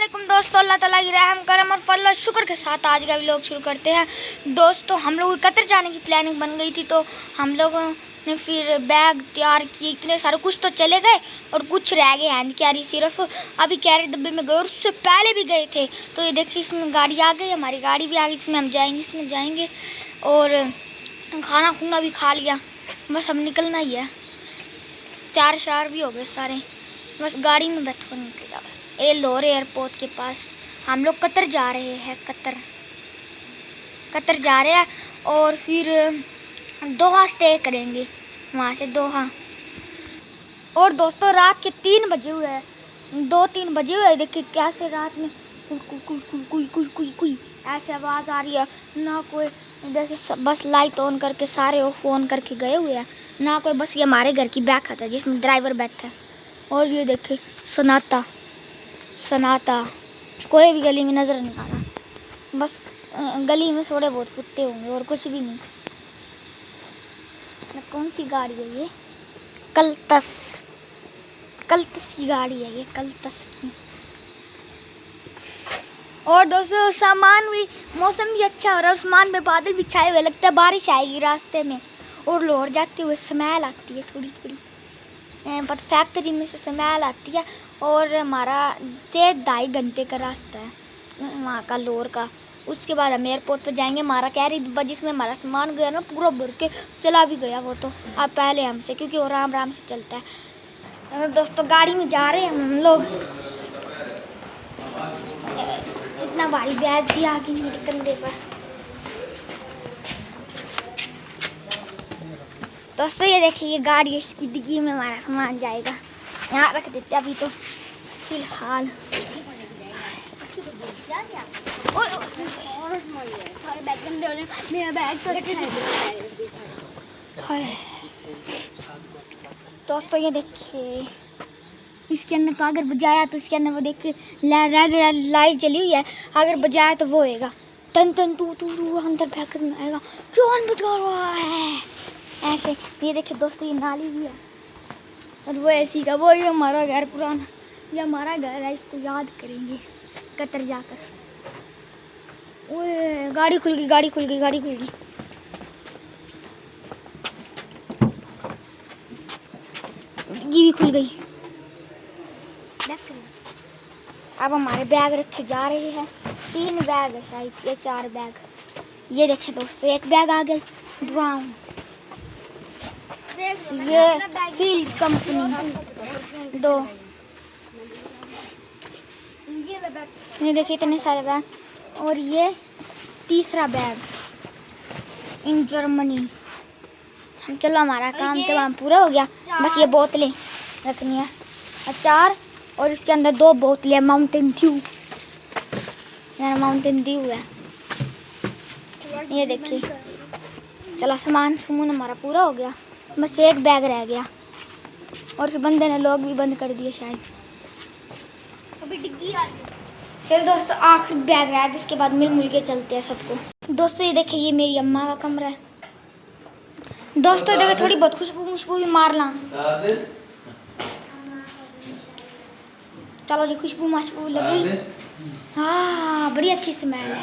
अस्सलामुअलैकुम दोस्तों, अल्लाह ताला की रहम करम और फजल और शुक्र के साथ आज का व्लॉग शुरू करते हैं। दोस्तों हम लोग कतर जाने की प्लानिंग बन गई थी, तो हम लोगों ने फिर बैग तैयार किए। इतने सारे कुछ तो चले गए और कुछ रह गए हैंड कैरी, सिर्फ अभी कैरी डब्बे में गए और उससे पहले भी गए थे। तो ये देखिए इसमें गाड़ी आ गई, हमारी गाड़ी भी आ गई, इसमें हम जाएंगे, इसमें जाएंगे और खाना खुना भी खा लिया, बस अब निकलना ही है। 4 शार भी हो गए सारे, बस गाड़ी में बैठ कर निकल जाओ। ए लाहौर एयरपोर्ट के पास हम लोग कतर जा रहे हैं, कतर जा रहे हैं और फिर दोहा स्टे करेंगे, वहाँ से दोहा। और दोस्तों रात के 3 बजे हुए हैं, 2-3 बजे हुए। देखिए कैसे रात में कुई ऐसे आवाज़ आ रही है ना। कोई देखिए बस लाइट ऑन करके सारे ऑफ ऑन करके गए हुए हैं ना कोई। बस ये हमारे घर की बैग खाता है जिसमें ड्राइवर बैठा है। और ये देखिए सन्नाटा, कोई भी गली में नज़र नहीं आ रहा। बस गली में थोड़े बहुत कुत्ते होंगे और कुछ भी नहीं। कौन सी गाड़ी है ये? कलतस की गाड़ी है ये, कलतस की। और दोस्तों सामान भी, मौसम भी अच्छा हो रहा है, आसमान में बादल भी छाए हुए, लगता है बारिश आएगी रास्ते में। और लाहौर जाते हुए स्मेल आती है थोड़ी पर फैक्ट्री में से स्मेल आती है। और हमारा 2.5 घंटे का रास्ता है वहाँ का, लाहौर का। उसके बाद हम एयरपोर्ट पर जाएंगे। हमारा कैरी डिब्बा जिसमें हमारा सामान गया ना, पूरा भर के चला भी गया वो तो अब पहले हमसे, क्योंकि वो आराम से चलता है। दोस्तों गाड़ी में जा रहे हैं हम लोग। इतना भारी बैग भी आ गई मेरे कंधे पर। दोस्तों ये देखिए ये गाड़ी, इसकी डिग्गी में हमारा सामान जाएगा। यहाँ रख देते अभी तो फिलहाल। दोस्तों ये देखिए इसके अंदर तो अगर बजाया तो इसके अंदर वो देखिए लाइट जली हुई है। अगर बजाया तो वो होएगा टन टन टू टू टू, अंदर बैक में आएगा कौन बजा रहा है ऐसे। ये देखिए दोस्तों ये नाली भी है और वो ऐसी का, वो ही हमारा घर पुराना, ये हमारा घर है, इसको याद करेंगे कतर जाकर। ओए गाड़ी खुल गई। डिग्गी भी खुल गई। अब हमारे बैग रखे जा रहे हैं। 3 बैग है शायद, ये 4 बैग। ये देखिए दोस्तों एक बैग आ गया ब्राउन, ये फील्ड कंपनी 2। ये देखिए इतने सारे बैग। और ये तीसरा बैग इन जर्मनी। चलो हमारा काम तो वहाँ पूरा हो गया। बस ये बोतलें रखनी है, अचार, और इसके अंदर 2 बोतलें माउंटेन ड्यू। यार माउंटेन ड्यू है ये देखिए। चलो सामान हमारा पूरा हो गया, बस एक बैग रह गया और उस बंदे ने लोग भी बंद कर दिए शायद। अभी डिग्गी आ गई। चलो दोस्तों आखिरी बैग रहा है, इसके बाद मिल के चलते हैं सबको। दोस्तों ये देखिए ये मेरी अम्मा का कमरा है। दोस्तों देखिए थोड़ी बहुत खुशबू भी मार ला। चलो जी खुशबू लगी। हाँ बड़ी अच्छी स्मेल है।